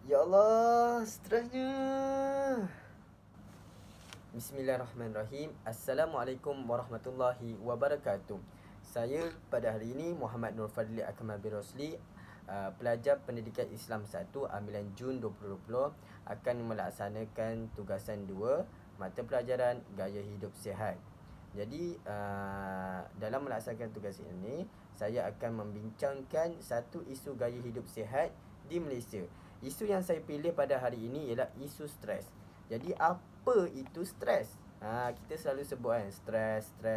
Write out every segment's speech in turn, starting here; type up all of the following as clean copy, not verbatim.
Ya Allah, stresnya. Bismillahirrahmanirrahim. Assalamualaikum warahmatullahi wabarakatuh. Saya pada hari ini Muhammad Nur Fadli Akmal bin Rosli, pelajar Pendidikan Islam 1 Ambilan Jun 2020, akan melaksanakan tugasan 2 mata pelajaran Gaya Hidup Sihat. Jadi dalam melaksanakan tugas ini, saya akan membincangkan satu isu gaya hidup sihat di Malaysia. Isu yang saya pilih pada hari ini ialah isu stres. Jadi apa itu stres? Kita selalu sebut kan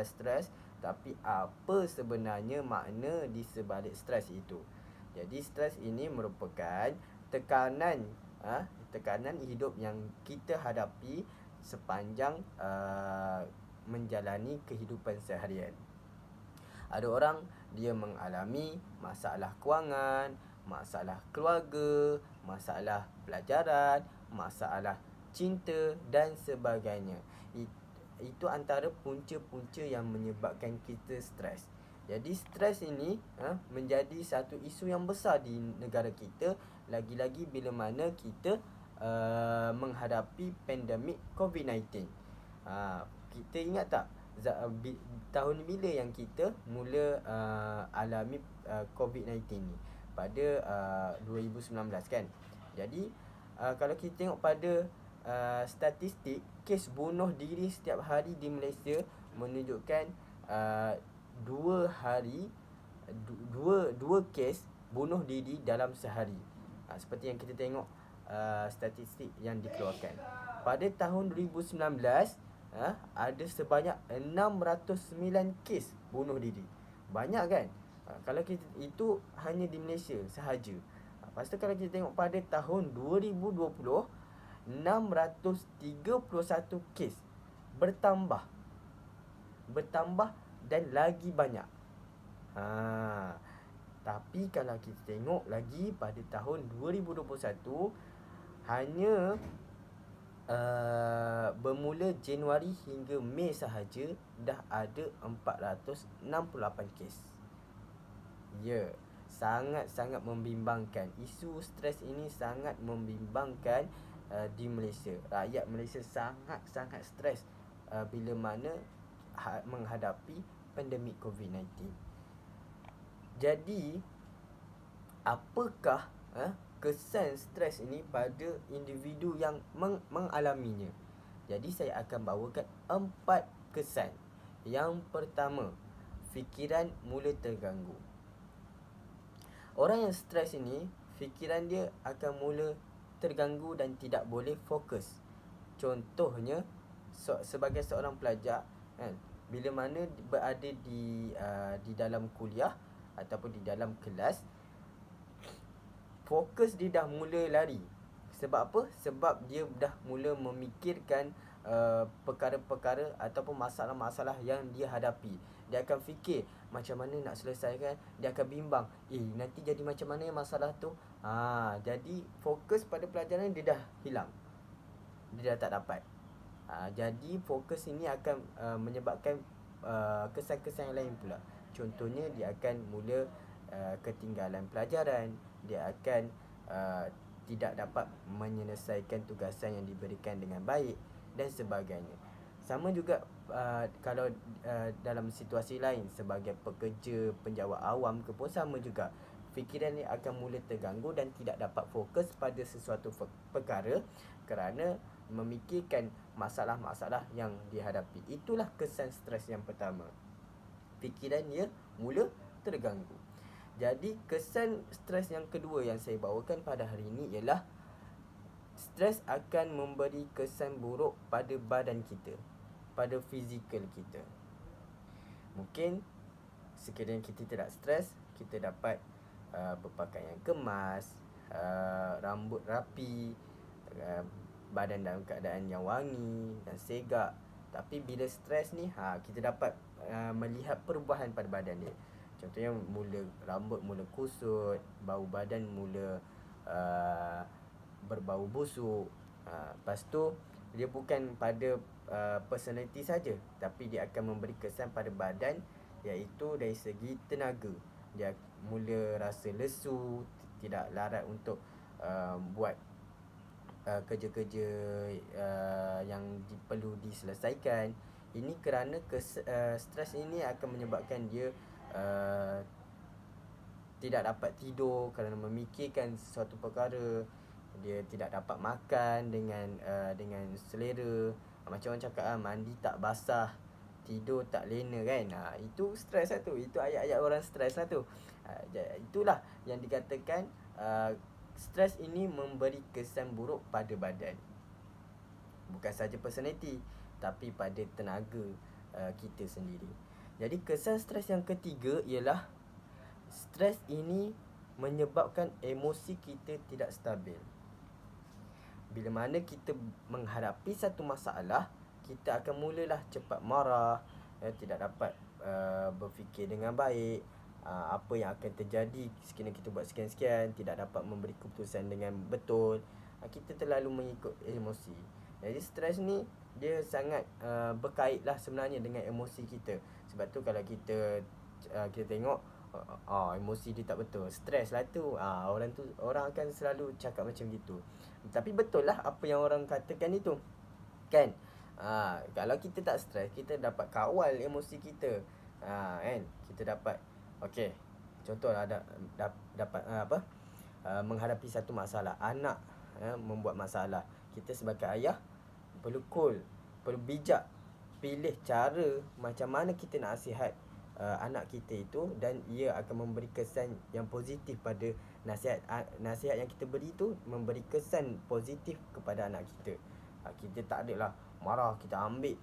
stres. Tapi apa sebenarnya makna di sebalik stres itu? Jadi stres ini merupakan tekanan hidup yang kita hadapi sepanjang menjalani kehidupan seharian. Ada orang dia mengalami masalah kewangan, masalah keluarga, masalah pelajaran, masalah cinta dan sebagainya. Itu antara punca-punca yang menyebabkan kita stres. Jadi stres ini menjadi satu isu yang besar di negara kita, lagi-lagi bila mana kita menghadapi pandemik COVID-19. Kita ingat tak tahun bila yang kita mula alami COVID-19 ni? Pada 2019 kan. Jadi kalau kita tengok pada statistik kes bunuh diri setiap hari di Malaysia menunjukkan dua kes bunuh diri dalam sehari. Seperti yang kita tengok statistik yang dikeluarkan. Pada tahun 2019 ada sebanyak 609 kes bunuh diri. Banyak kan? Kalau kita, itu hanya di Malaysia sahaja. Lepas tu kalau kita tengok pada tahun 2020, 631 kes bertambah dan lagi banyak. Tapi kalau kita tengok lagi pada tahun 2021, hanya bermula Januari hingga Mei sahaja dah ada 468 kes. Ya, sangat-sangat membimbangkan. Isu stres ini sangat membimbangkan di Malaysia. Rakyat Malaysia sangat-sangat stres bila mana menghadapi pandemik COVID-19. Jadi apakah kesan stres ini pada individu yang mengalaminya? Jadi saya akan bawakan 4 kesan. Yang pertama, fikiran mula terganggu. Orang yang stres ini, fikiran dia akan mula terganggu dan tidak boleh fokus. Contohnya, sebagai seorang pelajar kan, bila mana berada di dalam kuliah ataupun di dalam kelas, fokus dia dah mula lari. Sebab apa? Sebab dia dah mula memikirkan perkara-perkara ataupun masalah-masalah yang dia hadapi. Dia akan fikir macam mana nak selesaikan. Dia akan bimbang, nanti jadi macam mana masalah tu. Jadi fokus pada pelajaran dia dah hilang. Dia dah tak dapat. Jadi fokus ini akan menyebabkan kesan-kesan yang lain pula. Contohnya dia akan mula ketinggalan pelajaran. Dia akan tidak dapat menyelesaikan tugasan yang diberikan dengan baik dan sebagainya. Sama juga kalau dalam situasi lain sebagai pekerja, penjawat awam ke pun sama juga. Fikiran ni akan mula terganggu dan tidak dapat fokus pada sesuatu perkara kerana memikirkan masalah-masalah yang dihadapi. Itulah kesan stres yang pertama. Fikiran dia mula terganggu. Jadi kesan stres yang kedua yang saya bawakan pada hari ini ialah stres akan memberi kesan buruk pada badan kita, pada fizikal kita. Mungkin sekiranya kita tidak stres, kita dapat berpakaian kemas, rambut rapi, badan dalam keadaan yang wangi dan segak. Tapi bila stres ni, kita dapat melihat perubahan pada badan dia. Contohnya rambut mula kusut, bau badan mula berbau busuk. Lepas tu dia bukan pada personality saja, tapi dia akan memberi kesan pada badan, iaitu dari segi tenaga. Dia mula rasa lesu, tidak larat untuk buat kerja-kerja yang perlu diselesaikan. Ini kerana stres ini akan menyebabkan dia uh, tidak dapat tidur kerana memikirkan sesuatu perkara. Dia tidak dapat makan dengan selera. Macam orang cakap mandi tak basah, tidur tak lena kan. Itu stres lah tu. Itu ayat-ayat orang stres lah tu. Itulah yang dikatakan stres ini memberi kesan buruk pada badan. Bukan saja personality, tapi pada tenaga kita sendiri. Jadi kesan stres yang ketiga ialah stres ini menyebabkan emosi kita tidak stabil. Bila mana kita menghadapi satu masalah, kita akan mulalah cepat marah, tidak dapat berfikir dengan baik, apa yang akan terjadi sekiranya kita buat sekian-sekian, tidak dapat memberi keputusan dengan betul. Kita terlalu mengikut emosi. Jadi stres ni dia sangat berkait lah sebenarnya dengan emosi kita. Sebab tu kalau kita tengok emosi dia tak betul, stres lah tu, orang akan selalu cakap macam gitu. Tapi betul lah apa yang orang katakan itu, kan? Kalau kita tak stres, kita dapat kawal emosi kita, kan? Kita dapat, okey, contoh dapat menghadapi satu masalah. Anak membuat masalah, kita sebagai ayah perlu cool, perlu bijak, pilih cara macam mana kita nak nasihat anak kita itu, dan ia akan memberi kesan yang positif pada nasihat yang kita beri tu, memberi kesan positif kepada anak kita. Kita tak ada lah marah, kita ambil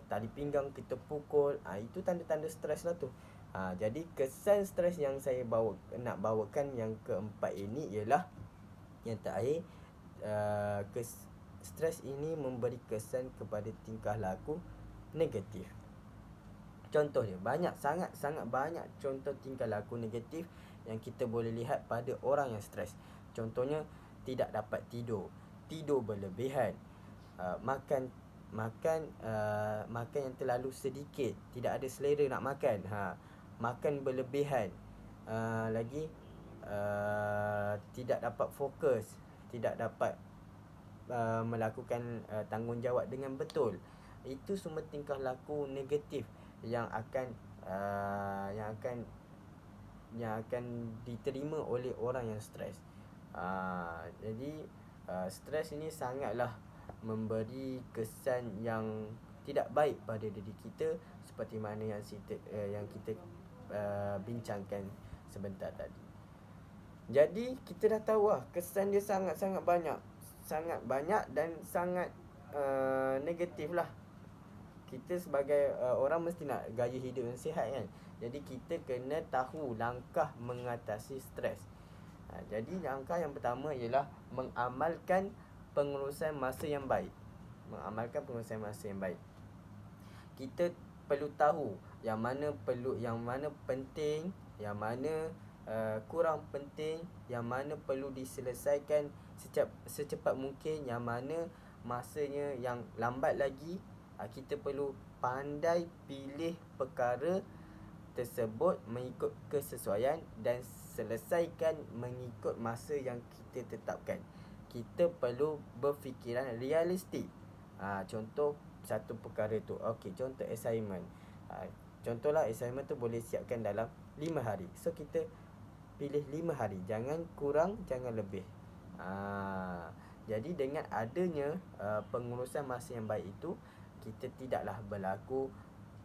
tali pinggang, kita pukul. Itu tanda-tanda stres lah tu. Jadi kesan stres yang saya nak bawakan yang keempat ini ialah yang terakhir. Stres ini memberi kesan kepada tingkah laku negatif. Contoh dia, sangat banyak contoh tingkah laku negatif yang kita boleh lihat pada orang yang stres. Contohnya, tidak dapat tidur berlebihan, makan yang terlalu sedikit, tidak ada selera nak makan, makan berlebihan, lagi tidak dapat fokus, tidak dapat melakukan tanggungjawab dengan betul. Itu semua tingkah laku negatif yang akan diterima oleh orang yang stres. Jadi stres ini sangatlah memberi kesan yang tidak baik pada diri kita, seperti mana yang kita bincangkan sebentar tadi. Jadi kita dah tahu kesan dia sangat-sangat banyak dan sangat negatif lah. Kita sebagai orang mesti nak gaya hidup yang sihat, kan. Jadi kita kena tahu langkah mengatasi stres. Jadi langkah yang pertama ialah mengamalkan pengurusan masa yang baik. Kita perlu tahu yang mana penting, yang mana kurang penting, yang mana perlu diselesaikan secepat mungkin, yang mana masanya yang lambat lagi. Kita perlu pandai pilih perkara tersebut mengikut kesesuaian dan selesaikan mengikut masa yang kita tetapkan. Kita perlu berfikiran realistik. Contoh satu perkara tu, contoh assignment. Contohlah assignment tu boleh siapkan dalam 5 hari. So kita pilih 5 hari, jangan kurang, jangan lebih. Jadi dengan adanya pengurusan masa yang baik itu, kita tidaklah berlaku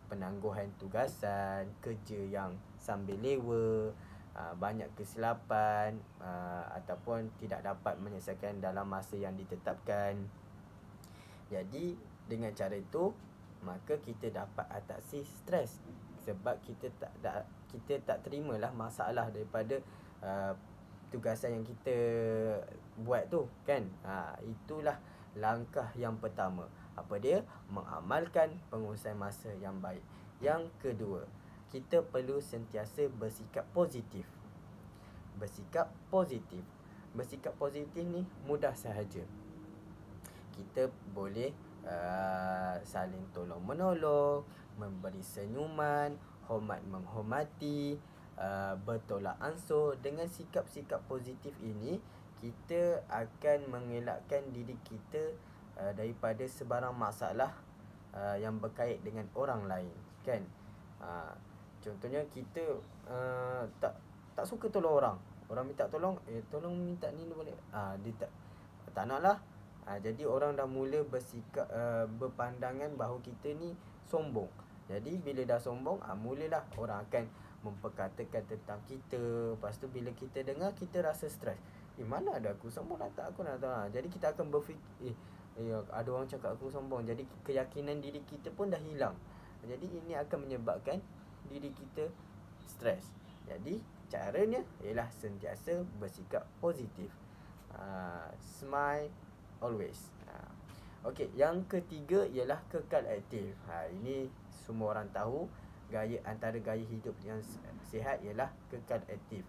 penangguhan tugasan, kerja yang sambil lewa, banyak kesilapan, ataupun tidak dapat menyelesaikan dalam masa yang ditetapkan. Jadi dengan cara itu, maka kita dapat atasi stres. Sebab kita tak terimalah masalah daripada tugasan yang kita buat tu, kan. Itulah langkah yang pertama. Apa dia? Mengamalkan pengurusan masa yang baik. Yang kedua, kita perlu sentiasa bersikap positif. Bersikap positif ni mudah sahaja. Kita boleh saling tolong menolong, memberi senyuman, hormat menghormati, bertolak ansur. Dengan sikap-sikap positif ini, kita akan mengelakkan diri kita daripada sebarang masalah yang berkait dengan orang lain, kan. uh, Contohnya kita tak tak suka tolong orang. Orang minta tolong, tolong minta ni boleh. Dia tak nak lah. Jadi orang dah mula bersikap berpandangan bahawa kita ni sombong. Jadi bila dah sombong, mulalah orang akan memperkatakan tentang kita. Lepas tu bila kita dengar, kita rasa stres. Mana ada aku sombong, tak aku nak tahu. Jadi kita akan berfikir, ada orang cakap aku sombong. Jadi keyakinan diri kita pun dah hilang. Jadi ini akan menyebabkan diri kita stres. Jadi caranya ialah sentiasa bersikap positif. Smile always. Okey, yang ketiga ialah kekal aktif. Ini semua orang tahu, antara gaya hidup yang sihat ialah kekal aktif.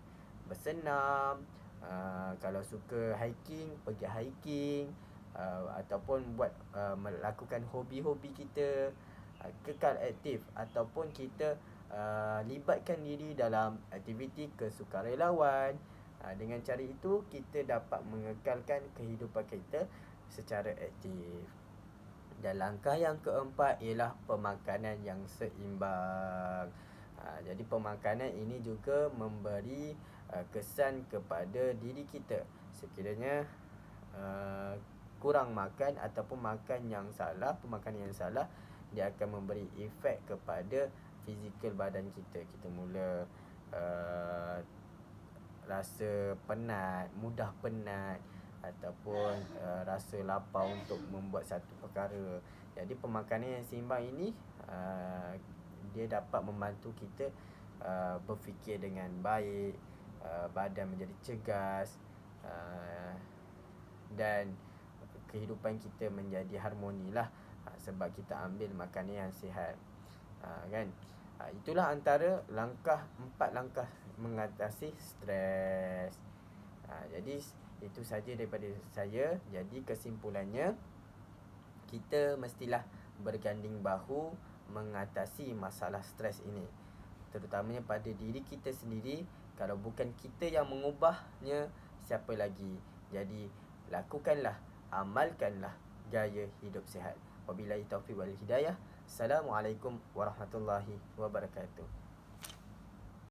Bersenam, kalau suka hiking, pergi hiking, ataupun melakukan hobi-hobi kita. Kekal aktif ataupun kita libatkan diri dalam aktiviti kesukarelawan. Dengan cara itu kita dapat mengekalkan kehidupan kita secara aktif. Dan langkah yang keempat ialah pemakanan yang seimbang. Jadi pemakanan ini juga memberi kesan kepada diri kita. Sekiranya kurang makan ataupun makan yang salah, pemakanan yang salah, dia akan memberi efek kepada fizikal badan kita. Kita mula rasa penat, mudah penat, ataupun rasa lapar untuk membuat satu perkara. Jadi pemakanan yang seimbang ini dia dapat membantu kita berfikir dengan baik, badan menjadi cegas, dan kehidupan kita menjadi harmoni lah, sebab kita ambil makanan yang sihat, kan. Itulah antara 4 langkah mengatasi stres. Jadi itu saja daripada saya. Jadi kesimpulannya, kita mestilah berganding bahu mengatasi masalah stres ini, terutamanya pada diri kita sendiri. Kalau bukan kita yang mengubahnya, siapa lagi? Jadi lakukanlah, amalkanlah gaya hidup sihat. Wabillahi taufiq wal hidayah. Assalamualaikum warahmatullahi wabarakatuh.